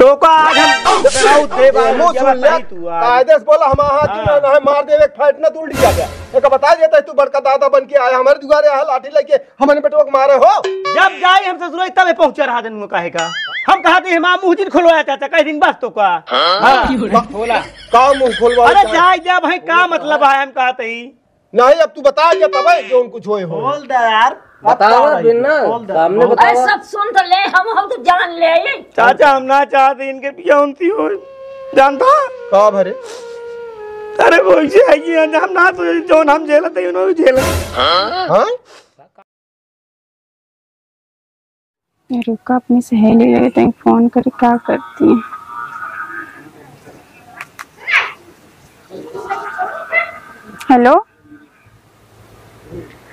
तो का आज हम दे कायदे से बोला हम हाथ मार दे एक फाइट ना तू उल्टी जा गया एक बता देता तू बड़का दादा बन के आया हमारे दुआरे आ लाठी लेके हमारे बेटवा को मारे हो। जब जाए हम ससुराल तब पहुंचा रहा दिन काहे का हम कहा थे हम मुंह दिन खुलवाया था कई दिन बस तो का खोला का मुंह खोलवा। अरे जाए जा भाई का मतलब है हम कहते ही नहीं अब तू बता के तब जो उनको कुछ होए हो बोल दे यार बताओ बिना सामने बताओ। सब सुन तो ले हम तो जान ले चाचा हम ना चाहते इनके पिया उनती हो जानता का भरे। अरे वो ऐसे है कि हम ना तो जो हम झेलते उन्होंने झेला। हां रुका अपनी सहेली लेते हैं फोन कर क्या करती है। हेलो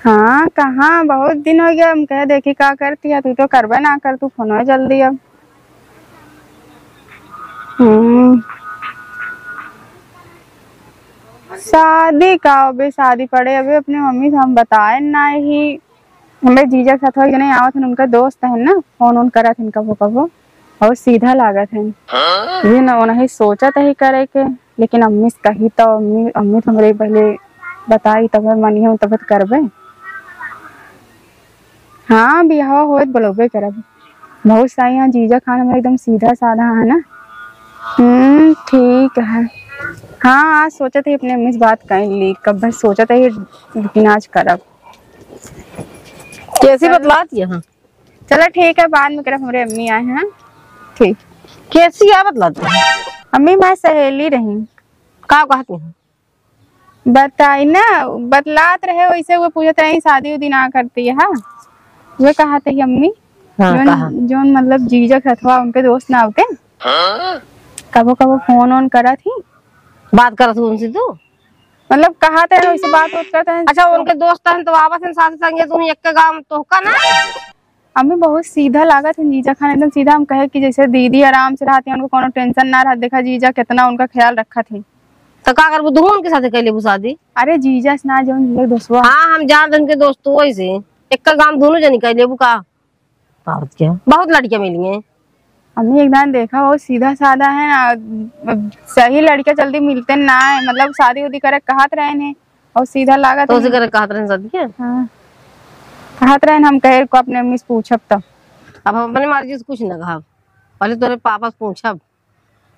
हाँ कहाँ बहुत दिन हो गया हम कह देखी क्या करती है तू तो करबे ना कर तू फोन है जल्दी अब। शादी का अभी शादी पड़े अभी अपनी मम्मी से हम बताए ना ही हमें जीजा के साथ नहीं आवत है उनका दोस्त है ना फोन उन करा था इनका वो कबो और सीधा लागत है ये ना उन्हें सोचा था ही करे के लेकिन अम्मी से कही तो अम्मी तो मेरे पहले बताई तब मनी हम तब करबे। हाँ बिहावा होत बोलोबे करब बहुत सारी यहाँ जीजा खाना में एकदम सीधा साधा है ना। ठीक है। हाँ आज सोचा था अपने अम्मी से बात कर ली कब बस सोचा था लेकिन आज करब कैसी बतलाती है। हाँ चलो ठीक है बाद में करब हमारे अम्मी आए हैं ठीक। कैसी क्या बतलाती है। अम्मी मैं सहेली रही का कहती है बताई ना बतलात रहे वैसे वो पूछत रही शादी उदी ना करती है। हाँ वे कहा थे अम्मी जो मतलब जीजा अथवा उनके दोस्त ना होते कबो कबो फोन ऑन करा थी बात करत उनसे तू मतलब कहा थे वैसे बात करते हैं। अच्छा उनके दोस्त हैं तो वापस इन साथ संगे तुम एक के गांव तो का ना। अम्मी बहुत सीधा लागत है जीजा खान एकदम सीधा हम कहे कि जैसे दीदी आराम से रहती है उनको कोनो टेंशन ना रहा देखा जीजा कितना उनका ख्याल रखा थी तो का कर दोनों उनके साथ कैले शादी। अरे जीजा से ना जो दोस्त हाँ हम जान उनके दोस्त वैसे एक का काम दोनों जनी कैले का क्या बहुत लड़कियां मिली हैं। अम्मी एकदम देखा बहुत सीधा साधा है ना सही लड़के जल्दी मिलते ना है मतलब शादी उदी करे कहत रहे हैं और सीधा लागत तो करे कहत रहे शादी के। हाँ कहत रहे हम कहे को अपने अम्मी से पूछब तब अब हम अपने मर्जी से कुछ ना कहा पहले तोरे पापा से पूछब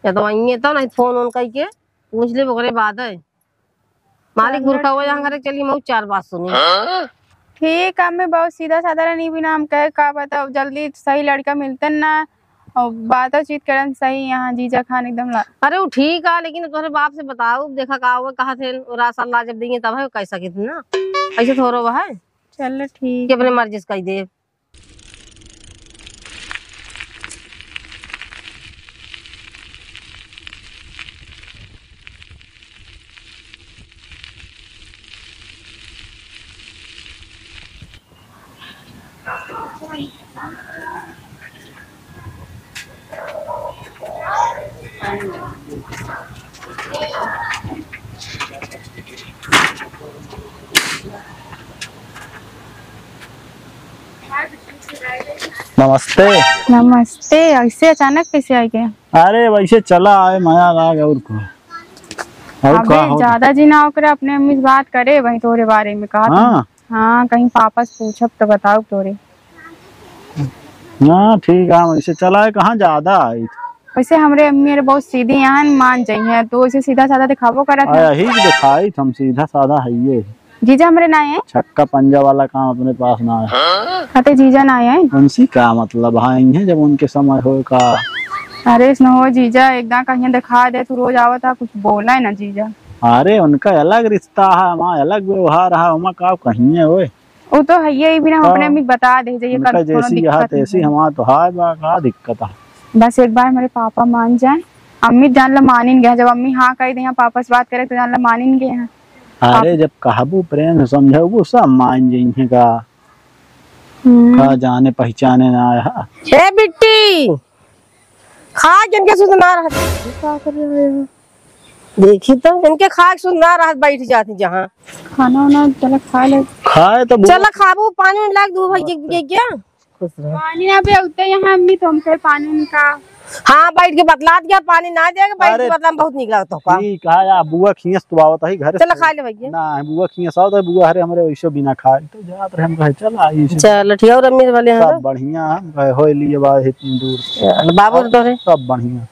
या तो वहीं तो नहीं फोन ऑन करके पूछ ले ओकरे बाद है मालिक गुरखा हो यहाँ करे चली मैं चार बात सुनी। ठीक है मैं बहुत सीधा साधा नहीं बिना हम कहे का बताओ जल्दी सही लड़का मिलते ना और बातचीत करन सही यहाँ जीजा खान एकदम अरे वो ठीक है लेकिन तुम्हारे बाप से बताओ देखा का हुआ कहा थे रासल्ला जब देंगे तब है कैसा कितना ऐसे थोड़ा वह है। चलो ठीक अपने मर्जी से कही दे। नमस्ते। नमस्ते ऐसे अचानक कैसे आ गए। अरे वैसे चला आए माया लाग और को अबे ज्यादा जी ना होकर अपने अम्मी से बात करे वही तोरे बारे में कहा। हाँ हाँ कहीं पापा से पूछब तो बताओ तोरे। हाँ ठीक है वैसे चला है कहाँ ज्यादा आई वैसे हमारे अम्मी बहुत सीधी यहाँ मान जाइए तो वैसे सीधा साधा दिखावो करा था यही दिखाई हम सीधा साधा है ये जीजा हमारे ना है छक्का पंजा वाला काम अपने पास ना है कहते जीजा ना है उनसी का मतलब आई है जब उनके समय हो का। अरे इसमें हो जीजा एकदम कहीं दिखा दे तू रोज आवा था कुछ बोला है ना जीजा। अरे उनका अलग रिश्ता है हमारा अलग व्यवहार है हम का कहीं है वो तो है ये भी ना अपने अम्मी बता दे जाइए जैसी यहाँ तैसी हमारा तो है का दिक्कत है। बस एक बार मेरे पापा मान जाए अम्मी जान ला मान ही गया जब अम्मी हाँ कही दे पापा से बात करे तो जान ला मान ही गए। अरे जब कहबू प्रेम समझो वो सब मान जाइए का जाने पहचाने ना आया। ए बिट्टी खा जिनके सुना रहा क्या कर रहे हो देखी तो इनके खा सुना रहा बैठ जाती जहाँ खाना वाना चला खा ले खाए तो चला खाबू पानी लाग दू भाई क्या पानी ना भी उठते यहाँ अम्मी तो हम पानी का हाँ बैठ के बतला दिया, पानी ना देगा बैठ के बतला में बहुत निक लगता है। ठीक है यार, बुआ खींच तो आवत है घर चल खा ले भैया ना, बुआ खींच आवत है, बुआ हरे हमरे वैसे बिना खाए तो जात रहे हम कहे चल आई चल ठीक है। और अम्मी वाले सब बढ़िया, हम कहे होय लिए बात इतनी दूर बाबू तो रे सब बढ़िया,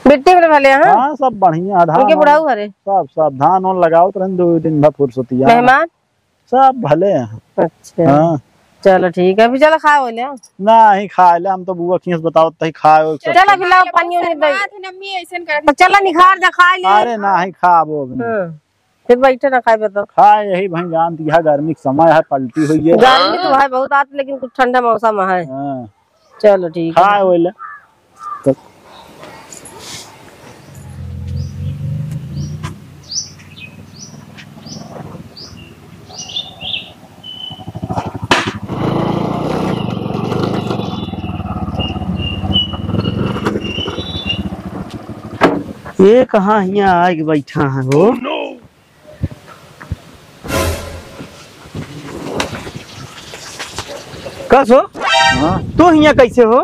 मिट्टी वाले हैं हां सब बढ़िया, उनके बुढ़ाऊ हरे सब धान और लगाओ तुरंत 2 दिन भर फुर्सतिया, मेहमान सब भले हैं। अच्छा हां चलो ठीक है, अभी चलो खा ले नहीं खाए ले हम तो, बुआ खींच बताओ तही खाए चलो खिलाओ पानी में दे अम्मी ऐसे कर तो चलो निखार जा खा ले। अरे नहीं खाबो फिर बैठे ना खाए बताओ खाए, यही भाई जानती है गर्मी का समय है, पलटी हुई है, गर्मी तो है बहुत आती लेकिन कुछ ठंडा मौसम है। हां चलो ठीक है खाए ओले तो ये कहाँ यहाँ आके बैठा है वो? कस हो हां तू यहाँ कैसे हो?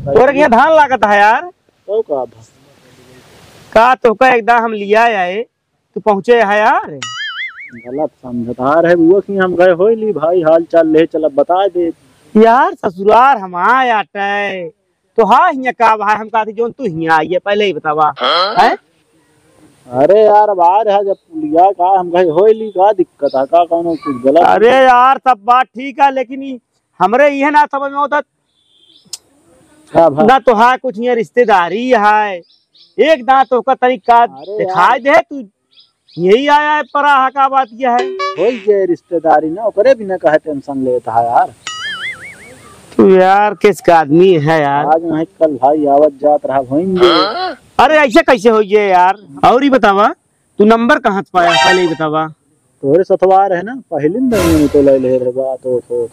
तोरे यहाँ धान लागत है यार। तो का तो का एकदम हम लिया आए, तू पहुँचे है यार। गलत समझदार है बुआ की, हम गए होई ली भाई हाल चाल ले चल बता दे यार ससुरार हम आए आटे तो हाँ हिया का भाई हम कहते जो तू हिया आइए पहले ही बतावा है। अरे यार अब आ रहा जब लिया का हम गए होई ली, का दिक्कत है का कोनो कुछ गलत? अरे यार सब बात ठीक है लेकिन हमरे ये ना समझ में होता ना तो है कुछ ये रिश्तेदारी है, एक दांत तो का तरीका दिखाई दे, तू यही आया है परा का बात यह है। होई जे रिश्तेदारी ना ओकरे बिना कहे टेंशन लेता है यार। तू यार किसका आदमी है यार? आज नहीं कल भाई आवत जात रहा होंगे। अरे ऐसे कैसे हो ये यार? और ही बतावा तू नंबर कहाँ से पाया पहले ही बतावा। तोरे सतवार है ना पहले दिन तो ले ले रे बात हो।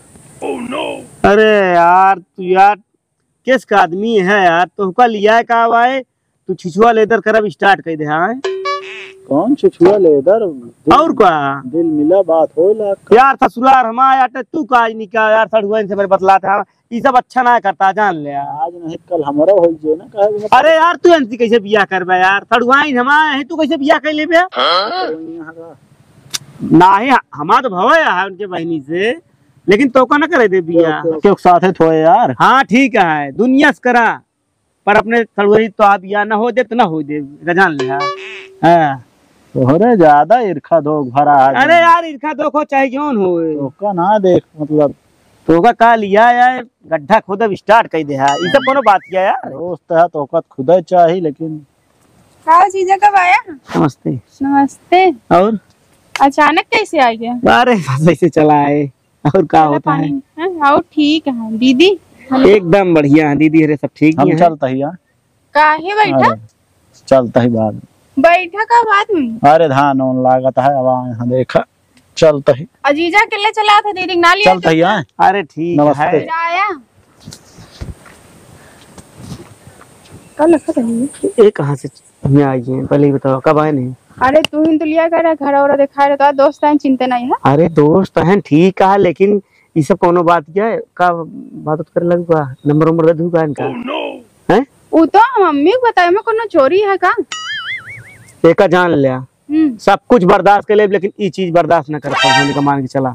अरे यार तू यार किसका आदमी है यार? तो का लिया का आए तू छिछुआ लेदर करब स्टार्ट कर दे। हाँ कौन छिछुआ लेदर और का दिल मिला बात हो ला यार ससुरार हम आया तू का आज निका यार सड़ुआ से मेरे बतला था ये सब अच्छा ना करता जान ले यार। आज नहीं कल हमारा हो जे ना कहे। अरे यार तू एनसी कैसे बियाह करबे यार? सड़ुआई हम आए हैं, तू कैसे बियाह कर लेबे? नहीं हमार तो भवे है उनके बहनी से, लेकिन तो का ना करे दे बियाह के साथ है थोड़े यार। हाँ ठीक है दुनिया से करा पर अपने सड़ुआई तो आप बियाह ना हो दे तो ना हो दे जान ले। हाँ तोहरे ज्यादा ईर्खा दो भरा है। अरे यार ईर्खा देखो चाहे क्यों हो तो का ना देख मतलब तो का लिया यार गड्ढा खोदब स्टार्ट कर दे। ये सब कोनो बात किया यार? दोस्त है तो का खुदा चाहिए लेकिन। हाँ जीजा कब आया? नमस्ते। नमस्ते। और अचानक कैसे आ गया? अरे बस ऐसे चला है और क्या होता है? और ठीक है दीदी? एकदम बढ़िया दीदी अरे सब ठीक हम है। चलता ही यार काहे बैठा? चलता ही बाद बैठा का बाद में? अरे धान ओन लागत है अब यहाँ देखा चलता ही। अजीजा के लिए चला था दीदी ना लिया चलता ही आए। अरे ठीक नमस्ते। है। आया कल ये कहाँ से यहाँ आई है पहले ही बताओ कब आए नहीं? अरे तू ही तो लिया कर घर और दिखा रहे तो दोस्त है चिंता नहीं है। अरे दोस्त है ठीक है लेकिन ये सब कोनो बात क्या है का बात कर लगवा नंबर नंबर दे दूंगा इनका हैं? वो तो मम्मी को बताया मैं कोनो चोरी है का? एक जान लिया सब कुछ बर्दाश्त कर ले लेकिन ये चीज बर्दाश्त न कर पाऊंगा का मान के चला।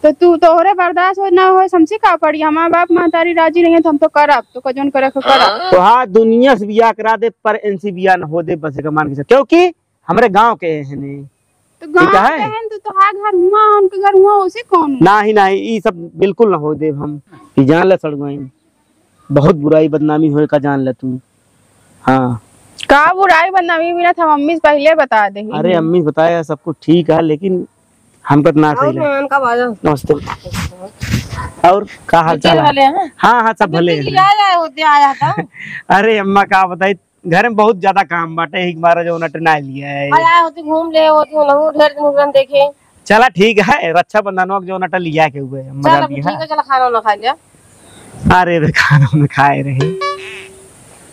तो तू तो हो बर्दाश्त हो ना हो समझी का पड़ी हमारे बाप महतारी राजी नहीं है तो हम तो करब तो कजन करे करब तो हाँ दुनिया से बियाह करा दे पर इनसे बियाह न हो दे बस का मान के चला क्योंकि हमारे गांव के हैं नहीं तो गांव के हैं तो हाँ घर हुआ उनके घर हुआ उसे कौन नहीं नहीं ये सब बिल्कुल न हो दे हम ये जान ले सड़ गई बहुत बुराई बदनामी होए का जान ले तू। हाँ का बुराई बदनामी भी ना था मम्मी से पहले बता दे। अरे अम्मी बताया सब कुछ ठीक है लेकिन हमको तो ना सही लगा। नमस्ते और क्या हाल चाल है? हाँ हाँ सब भले आया था। अरे अम्मा का बताई घर में बहुत ज्यादा काम बाटे एक बार जो नटना लिया है आया होती घूम ले होती लहू ढेर दिन देखे। चला ठीक है रक्षाबंधन जो नट लिया के हुए मजा दिया है। चल खाना ना खा लिया। अरे वे खाना में खाए रहे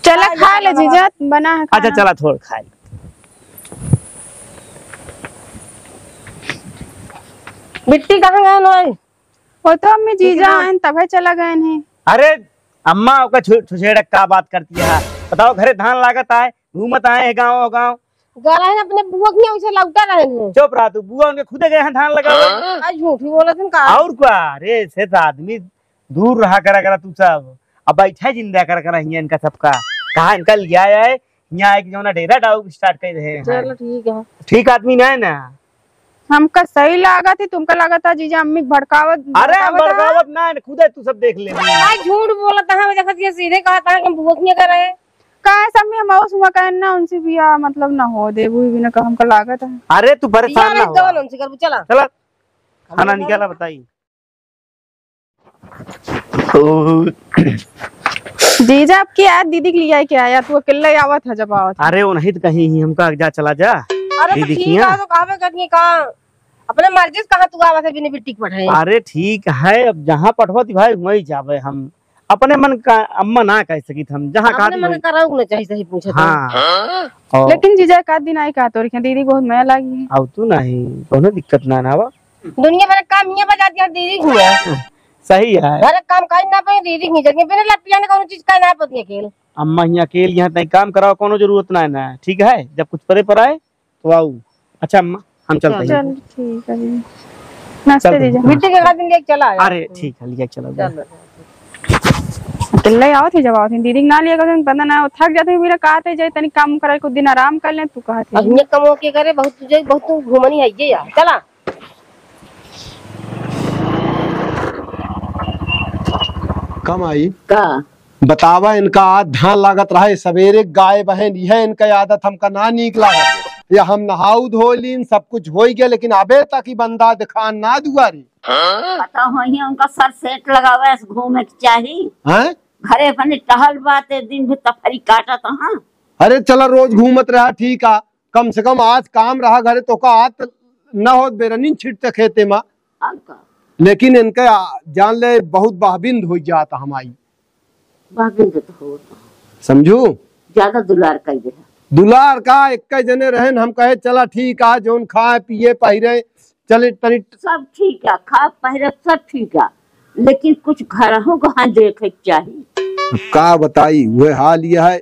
चला खा ले जीजा बना है अच्छा चला थोड़ा खा ले। मिट्टी कहाँ गए नो? वो तो अम्मी जीजा आए तभी चला गए हैं। अरे अम्मा ओका छुछेड़क का बात करती है। बताओ घरे धान लागत आए घूमत आए है गाँव गाँव। गला है अपने बुआ के उसे लौटा रहे हैं। चुप रहा तू, बुआ उनके खुदे गए हैं धान लगावे। आज झूठी बोला तुम का। और क्या रे से तो आदमी दूर रहा करा तू सब। अब बैठा जिंदा करा हियां इनका सबका कहा इनका लिया है यहाँ एक जो ना डेरा डाउ स्टार्ट कर रहे हैं। चलो ठीक है, ठीक आदमी ना है ना। हमका सही लगा थी, तुमका लगा था जीजा अम्मी भड़कावत। अरे हम भड़कावत ना है, खुद है तू सब देख ले। आज झूठ बोला था, हमें देखा कि सीधे कहा था कि बुआ के कर रहे हैं। कहा सब में हम सुमा कहन ना उनसे भी मतलब ना हो दे वो भी ना का हमका लागत है। अरे तू परेशान ना हो। उनसे कर चला चला खाना निकाला बताई। जीजा अब क्या दीदी के लिए क्या आया तू अकेले आवत है जब आवत। अरे वो नहीं तो कहीं ही हमका जा चला जा। अरे तो ठीक है तो कहां पे करनी कहां अपने मर्जी से कहां तू आवत है बिना बिट्टी पढ़ाए। अरे ठीक है अब जहाँ पढ़वती भाई वही जावे हम अपने मन का अम्मा ना कह सकी हम जहाँ अपने मन कराऊ ना चाहिए सही पूछे। हाँ लेकिन जीजा का दिन आई का तो दीदी बहुत मया लगी है। अब तू नहीं कोनो दिक्कत ना ना दुनिया भर काम ये बजाती है दीदी की सही है। घर काम काई ना पे दीदी की जगह बिना लपिया ने कोनो चीज का ना पती अकेले अम्मा यहाँ अकेले यहाँ तक काम कराओ कोनो जरूरत ना है ना। ठीक है जब कुछ पर आए तो आओ। अच्छा अम्मा हम चलते हैं। चल ठीक है नाश्ते दीजिए मिट्टी के दिन लेके चला। अरे ठीक है लिया चलो। अकेले आओ थे जब आओ थे दीदी ना लिया कर पता ना थक जाते मेरा कहते जाए तनी काम करे कुछ दिन आराम कर ले तू कहते अब ये कमो के करे बहुत तुझे बहुत घूमनी है ये यार चला। कम आई का बतावा इनका धान लागत रहा सवेरे गाय बहन यह इनका आदत हमका ना नीक लागत। या हम नहाऊ धोलीन सब कुछ हो गया लेकिन अबे तक ही बंदा दिखान ना दुआरी। पता हो ही उनका सर सेट लगावे घूमे के चाहिए हैं घरे अपने टहल बाते दिन भी तफरी काटा तो। हाँ अरे चला रोज घूमत रहा ठीक है कम से कम आज काम रहा घरे तो का आज न हो बेरनी छिटते खेते में। लेकिन इनका जान ले बहुत बहबिंद हो जाता हमारी बहबिंद तो हो समझू ज्यादा दुलार कर दे दुलार का एक जने रहन हम कहे चला ठीक है जोन खाए पिए पहिरे चले तनी सब ठीक है खा पहरे सब ठीक है लेकिन कुछ घर हो कहाँ देखे चाहिए। का बताई वह हाल यह है।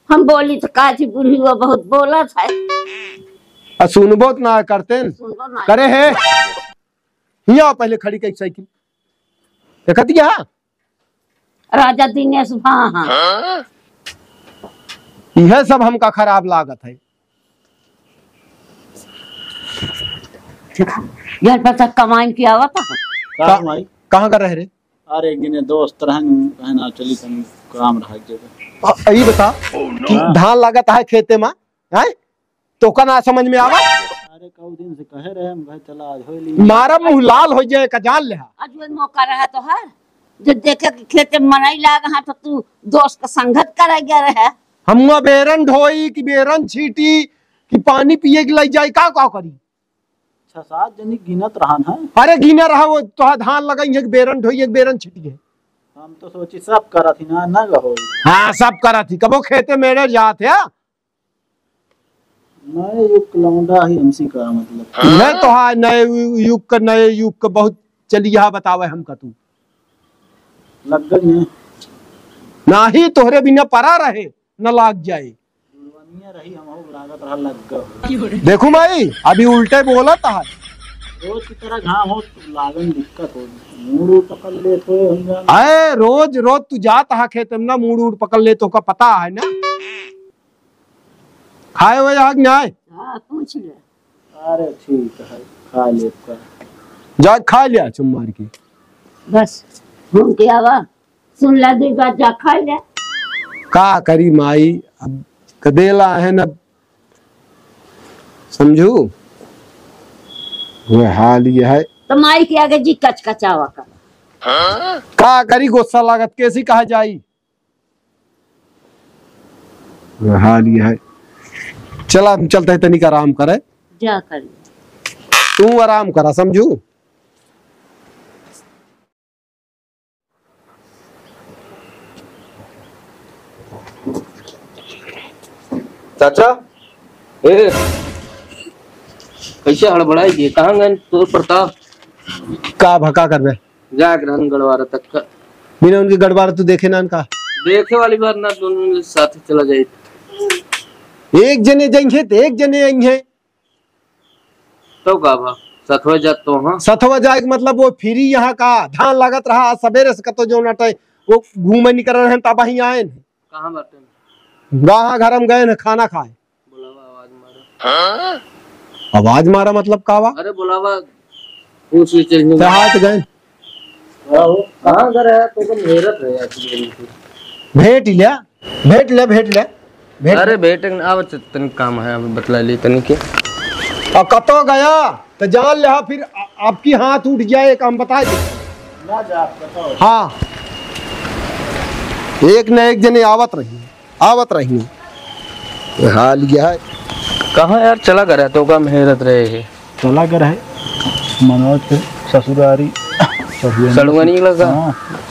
हम बोली तो काजी बुढ़ी हुआ बहुत बोला था सुनबो ना करते करे है यहाँ पहले खड़ी कई साइकिल देखा दिया राजा दिनेश। हाँ हाँ यह सब हमका खराब लागत है। यार पता कमाई की आवत कहाँ का रह रहे। अरे एक दिन दोस्त रहन कहना चली तन काम रहा जगह यही बता कि धान लागत है खेते में है तो का ना समझ में आवा। अरे कौ दिन से कहे रहे हम भाई चला आज होली मारा मुंह लाल हो जाए का जान ले। आज वो मौका रहा तो हर जो देखे कि खेते मनाई लाग हाँ तो तू दोस्त का संगत कर गया रहे। हम बेरन ढोई कि बेरन छीटी कि पानी पिए के लग जाए का करी 6-7 जनी गिनत रहन है। अरे गिना रहा वो तो धान लगाई एक बेरन ढोई एक बेरन छिटी है। हम तो सोची सब करा थी ना ना हो। हाँ सब करा थी कबो खेते मेरे जात है नए युग लौंडा ही हमसी का मतलब है तो हाँ नए युग का बहुत चलिया बतावे हमका तू लग गई ना ही तोहरे बिना परा रहे न लाग जाए रही हम लागत रहा लग गई। देखो भाई अभी उल्टे बोला था रोज की तरह घाम हो लागन दिक्कत हो मूड पकड़ ले तो अरे रोज रोज तू जाता है खेत में ना मूड पकड़ ले तो का पता है ना खाए हुए आग ना हाँ पूछ ले। अरे ठीक है खा ले जा खा लिया चुम मार के बस घूम के आवा सुन ला दी बात जा खा ले का करी माई अब कदेला है ना समझू वो हाल ये है तो माई के आगे जी कच कचावा कर का करी गुस्सा लागत कैसी कहा जाई वो हाल ये है। चला हम चलते हैं तनिक आराम करे जा कर तू आराम करा समझू। चाचा ए कैसे हड़बड़ाई दिए कहाँ गए तो प्रताप का भका करबे जा ग्रहण गड़वारा तक का बिना उनके गड़बार तू देखे ना का देखे वाली बात ना दोनों साथ ही चला जाए एक जने जाइए तो एक जने आइए तो का भा सतवा जात तो हाँ सथवा जाए के मतलब वो फ्री यहाँ का धान लागत रहा सवेरे से कतो जो नटे वो घूमे निकल रहे हैं तब ही आए कहाँ बाटे गाँव घर में गए हैं खाना खाए बुलावा आवाज मारा आवाज मारा मतलब कावा अरे बुलावा पूछ ले चलने हाथ गए कहाँ घर है तो मेहरत है यार भेट लिया भेट ले भेट ले भेट अरे बेटे अब तन काम है अब बतला ली तनी के और कतो गया तो जान ले फिर आपकी हाथ उठ जाए हम बता दे हाँ एक न एक जने आवत रही हाल यह है कहाँ यार चला गया तो का मेहरत रहे है चला कर है मनोज के ससुरारी सड़ुआनी लगा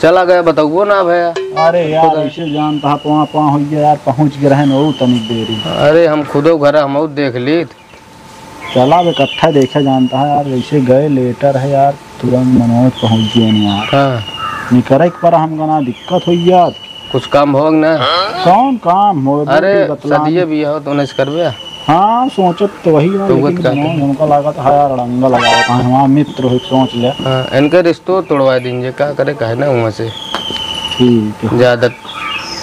चला गया बताओ ना भैया अरे यार ऐसे जानता पहुँच हो गया यार पहुँच गए रहे वो तनिक देरी अरे हम खुदो घर हम देख ली चला अब इकट्ठा देखा जानता है यार वैसे गए लेटर है यार तुरंत मनोज पहुँच गए नहीं यार हाँ निकरे पर हम गना दिक्कत हुई यार कुछ काम हो ना कौन काम हो अरे सदिये भी हो तो नहीं करबे हाँ सोचत तो वही है लेकिन हमका लगा था यार अड़ंगा लगा था हमारा मित्र हो सोच ले हाँ इनके रिश्तों तोड़वा दीजिए क्या करे कहे ना वहाँ से ठीक है ज्यादा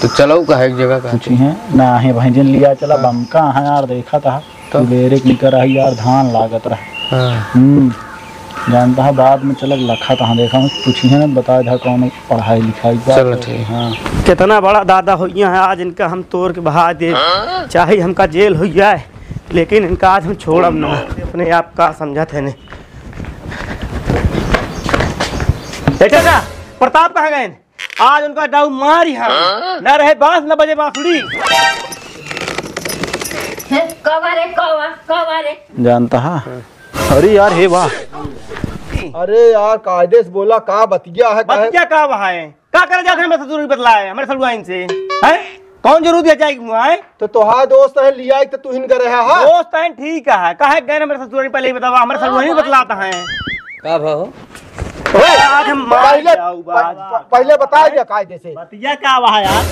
तो चलो कहा एक जगह कुछ है ना है भजन लिया चला बमका है यार देखा था तो बेरे निकल रही यार धान लागत रहा जानता है बाद में चलक लखा था देखा पूछिए ना बताया था कौन पढ़ाई लिखाई चलो ठीक हाँ कितना बड़ा दादा हो गया है आज इनका हम तोड़ के बहा दे चाहे हमका जेल हो जाए लेकिन इनका आज हम छोड़ब ना अपने आप का समझा थे ने चाचा प्रताप कहाँ गए आज उनका डाउ मारी है न रहे बांस न बजे बांसुरी जानता है अरे यार हे वाह अरे यार कायदे से बोला का बतिया है बतिया का वहाँ है का करे जाते हैं मैं ससुर बतला है हमारे सलुआइन से हैं कौन जरूर दिया जाएगी हुआ है तो तोहार दोस्त है लिया तो तू हिन करे है दोस्त है ठीक है काहे गए हमारे ससुर पहले ही बतावा हमारे सलुआइन बतलाता है का भाव आज हम पहले बता दिया कायदे से बतिया का वहाँ यार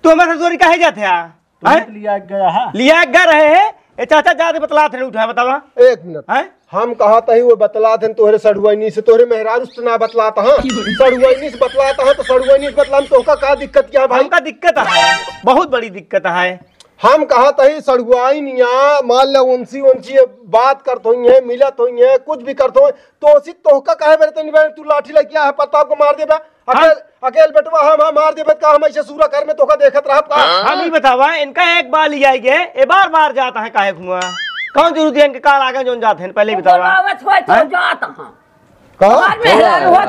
तू हमारे ससुर काहे जाते हैं लिया गया है लिया गए रहे हैं ए चाचा ज्यादा बतला थे उठा बतावा एक मिनट हम कहा था ही वो बतलाते तोहरे सड़ुआनी से तोहरे मेहरारू से ना बतलाता हाँ सड़ुआनी से बतलाता है तो सड़ुआनी से बतला तो का दिक्कत क्या भाई हमका दिक्कत है बहुत बड़ी दिक्कत है हम कहा था ही सड़ुआइन यहाँ मान लो उनसी बात करते हुई है मिलत हुई है कुछ भी करते हुए तो उसी तोहका कहे बेरे तू लाठी लग गया है पता को मार देबा अकेल बेटवा हम मार देबे का हम ऐसे सूरा कर में तोहका देखत रहा का हम ही बतावा इनका एक बार लिया गए ए बार बार जाता है काहे घुमा कौन जरूरत है इनके कार आगे जोन जाते हैं पहले ही बतावा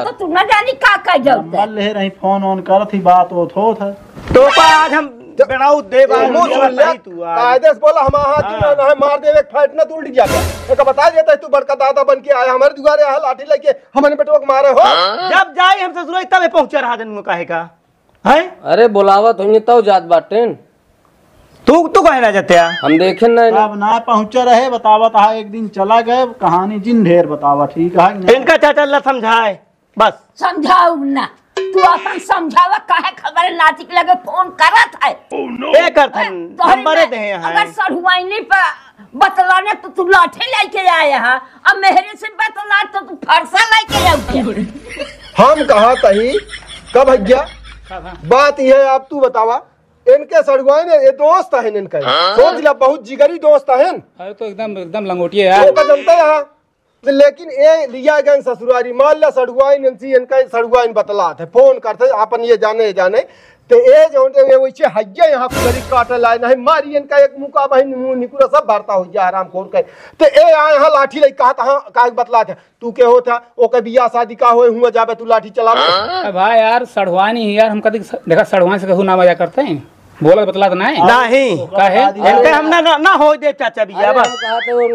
तो तू न जानी का नंबर ले रही फोन ऑन कर थी बात वो थो था तो आज हम बेड़ाऊ दे कायदे से बोला हमारा मार देवे फाइट ना तू उड़ जाता एक बता देता तू बड़का दादा बन के आया हमारे दुआरे आ लाठी लेके हमारे बेटवा को मारे हो जब जाए हम ससुर तब पहुंचा रहा दिन काहे का है अरे बुलावा तो तो जात बाटेन तू कहे ना जाते हम देखे ना अब ना पहुंचा रहे बतावा था एक दिन चला गए कहानी जिन ढेर बतावा ठीक है इनका चाचा अल्लाह समझाए बस समझाऊ ना तू अपन समझावा काहे खबर लाठी के लगे फोन करत है ए करथन हम बड़े दे हैं अगर सड़ुआइनी पे बतलाने तो तू लाठी लेके आया है अब मेहरे से बतला तो तू फरसा लेके जाओगे हम कहा तही कब भैया बात ये है आप तू बतावा इनके सड़ुआइन ये दोस्त है इनका सोच लिया बहुत जिगरी दोस्त है अरे तो एकदम लंगोटिया यार तो जनता यहाँ लेकिन ये लिया गए ससुरारी मान लिया सड़ुआइन इनका सड़ुआइन बतला थे फोन करते अपन ये जाने तो ये जो वैसे हइया यहाँ कुछ काटे लाए नहीं मारी इनका एक मुका बहन मुंह निकुरा सब भरता हो गया आराम खोल कर तो ये यहाँ लाठी लई कहा था का बतला था तू के हो था ओ के बियाह शादी का होए हुआ जाबे तू लाठी चला भाई यार सड़वानी यार हम कभी देखा सड़वानी से कहूँ ना मजा करते हैं बोला बतला तो नहीं नहीं काहे इनके हम ना हो दे चाचा बिया बस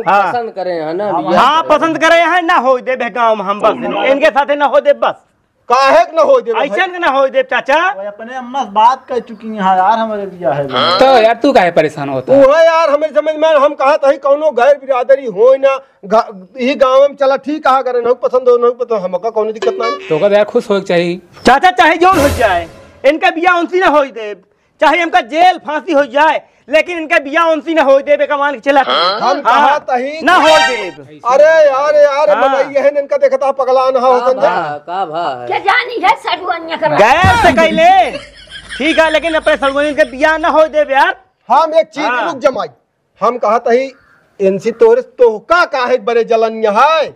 पसंद करे है ना हाँ पसंद करे हैं ना हो दे गाँव में हम बस इनके साथ ना हो दे बस काहे न हो दे ऐसा ना हो दे चाचा। वो अपने अम्मा से बात कर चुकी हैं यार हमारे बिया है। तो यार तू काहे परेशान होता है? वो यार हमारे समझ में हम कहा था कौनो गैर बिरादरी हो ना यही गाँव में चला ठीक कहा करे नहीं पसंद हो नहीं पसंद हमका कौनो दिक्कत नहीं। तो यार खुश हो चाहिए चाचा, चाहे जो हो जाए इनका बिया उनसी ना हो दे, चाहे हमका जेल फांसी हो जाए लेकिन इनका बिया उनसी ना हो दे कमान के चला। हम कहा तही ना हो दे। अरे यार मनई है इनका देखता पगला ना हो संजय का भा क्या जानी है सड़ुआनिया कर गैर से कैले ठीक है लेकिन अपने सड़ुआनी के बिया ना हो दे यार। हम एक चीज रुक जमाई हम कहा तही इनसी तोरे तोहका काहे बड़े जलन है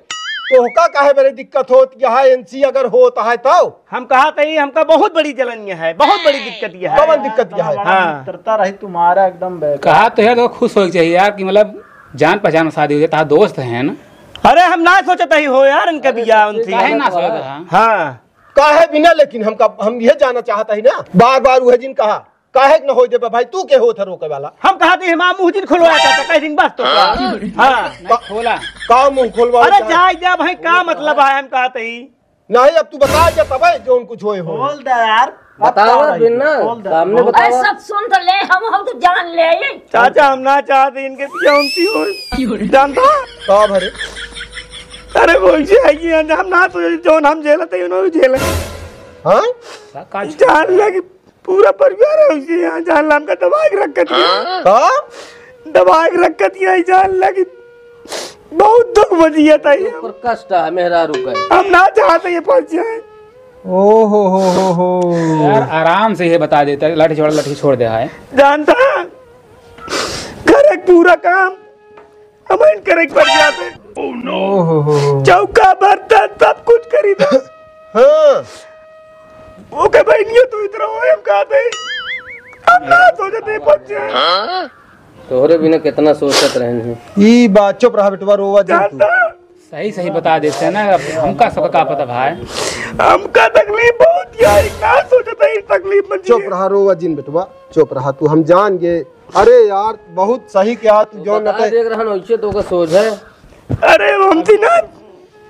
तोहका काहे बड़े दिक्कत होत है इनसी अगर होता है तो हम कहा था हमका बहुत बड़ी जलन है, बहुत बड़ी दिक्कत यह है। कौन दिक्कत यह है? हाँ। मित्रता रही तुम्हारा एकदम कहा तो यार तो खुश हो चाहिए यार कि मतलब जान पहचान में शादी हो जाए। दोस्त है ना। अरे हम ना सोचता ही हो यार इनका बिया उनसी काहे ना सोचता। हाँ काहे बिना लेकिन हम ये जाना चाहता ही ना बार बार वह जिन कहा काहे न हो दे भाई तू के हो था रोके वाला। हम कहा थे हम मुंह दिन खुलवाया था कई दिन बस तो हाँ खोला का मुंह खोलवा। अरे जाए जा भाई का मतलब है हम कहा ही नहीं अब तू बता जा तब जो कुछ होए हो बोल दे यार बताओ बिना सामने बताओ। सब सुन तो ले हम तो जान ले। चाचा हम ना चाहते इनके बिया उनसी हो जानता का भरे। अरे वो हम ना तो जो हम झेलते उन्होंने झेले। हाँ जान लगी पूरा परिवार है उसी यहाँ जान लाम का दबाई रखत है दबाई रखत है जान लगी बहुत दुख बजिया था ये पर कष्ट है मेहरा रुका हम ना चाहते ये पहुंच जाए। ओ हो यार आराम से ये बता देता लाठी छोड़ दे है जानता घर एक पूरा काम हम करे पड़ जाते। चौका बर्तन सब कुछ करी था। हाँ ओके भाई नहीं तू इधर हो हम कहते हम ना सोचते पहुंच जाए। तोहरे बिना कितना सोचत रहे हैं। ई बात चुप रहा बेटवा रोवा जा तू। सही बता देते हैं ना। हमका सबका पता भाई हमका तकलीफ बहुत यार ना सोचता ही तकलीफ में चुप रहा रोवा जिन बेटवा चुप रहा तू हम जान गए। अरे यार बहुत सही कहा तू जो न देख रहा वैसे तो सोच है। अरे हमसी ना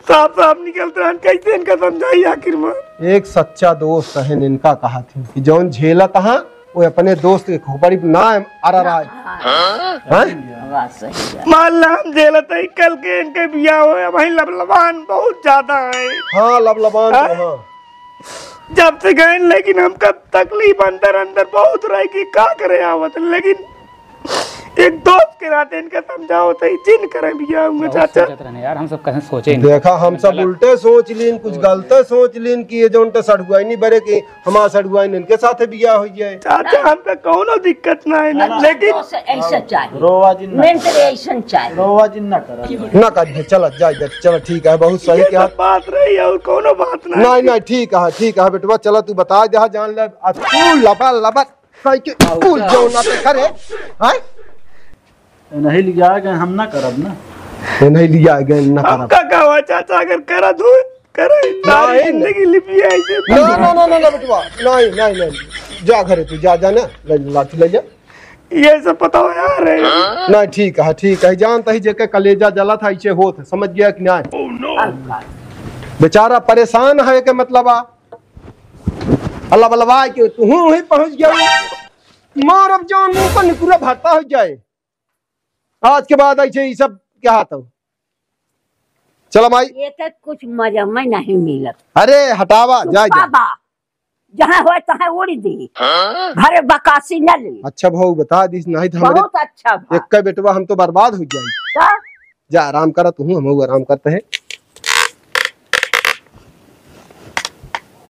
साफ निकलते हैं कैसे इनका समझाई आखिर में। एक सच्चा दोस्त है इनका कहा थी कि जौन झेला तहा वो अपने दोस्त के खोपड़ी ना अरा रहा है। मान ला हम झेलते ही कल के इनके बिया हो भाई लबलबान बहुत ज्यादा है। हाँ लबलबान तो हाँ जब से गए लेकिन हमका तकलीफ अंदर अंदर बहुत रही कि क्या करे आवत लेकिन एक दोस्त के नाते इनका समझाओ तो जिन करे बिया होंगे चाचा। यार हम सब कैसे सोचे देखा हम सब उल्टे सोच लीन कुछ गलते सोच लीन कि ये जो उनका सड़गुआई नहीं बरे कि हमारा सड़गुआई इनके साथ बिया हो जाए। चाचा हमका कोनो दिक्कत ना है लेकिन ऐसा चाहिए रोवा जिन मेंटरेशन चाहिए रोवा जिन ना कर चल जाए चलो ठीक है बहुत सही कहा बात रही और कोनो बात नहीं ठीक है बेटवा चलो तू बता दे जान ले तू लबा लबा तू जो ना करे हैं नहीं लिया गए हम ना करब ना नहीं लिया गए ना करब हमका कहा चाचा अगर करा दो करे सारी जिंदगी लिपी है ऐसे ना बेटवा नहीं जा घरे तू जा ना लाठी ले जा ये सब पता हो यार नहीं ठीक है जानता ही जेके कलेजा जला था ऐसे होत समझ गया कि नहीं बेचारा परेशान है के मतलब अल्लाह बलवा के तू वहीं पहुंच गया मार अब जान मुंह पर निकुरा भरता हो जाए आज के बाद ऐसे ही सब क्या हाथ चलो भाई ये तो कुछ मजा में नहीं मिलत। अरे हटावा जाए बाबा जहाँ हो तहाँ उड़ी दी घर बकासी न ली। अच्छा भाऊ बता दी नहीं तो बहुत अच्छा एक बेटवा हम तो बर्बाद हो जाए। जा आराम करा तू हम आराम करते हैं।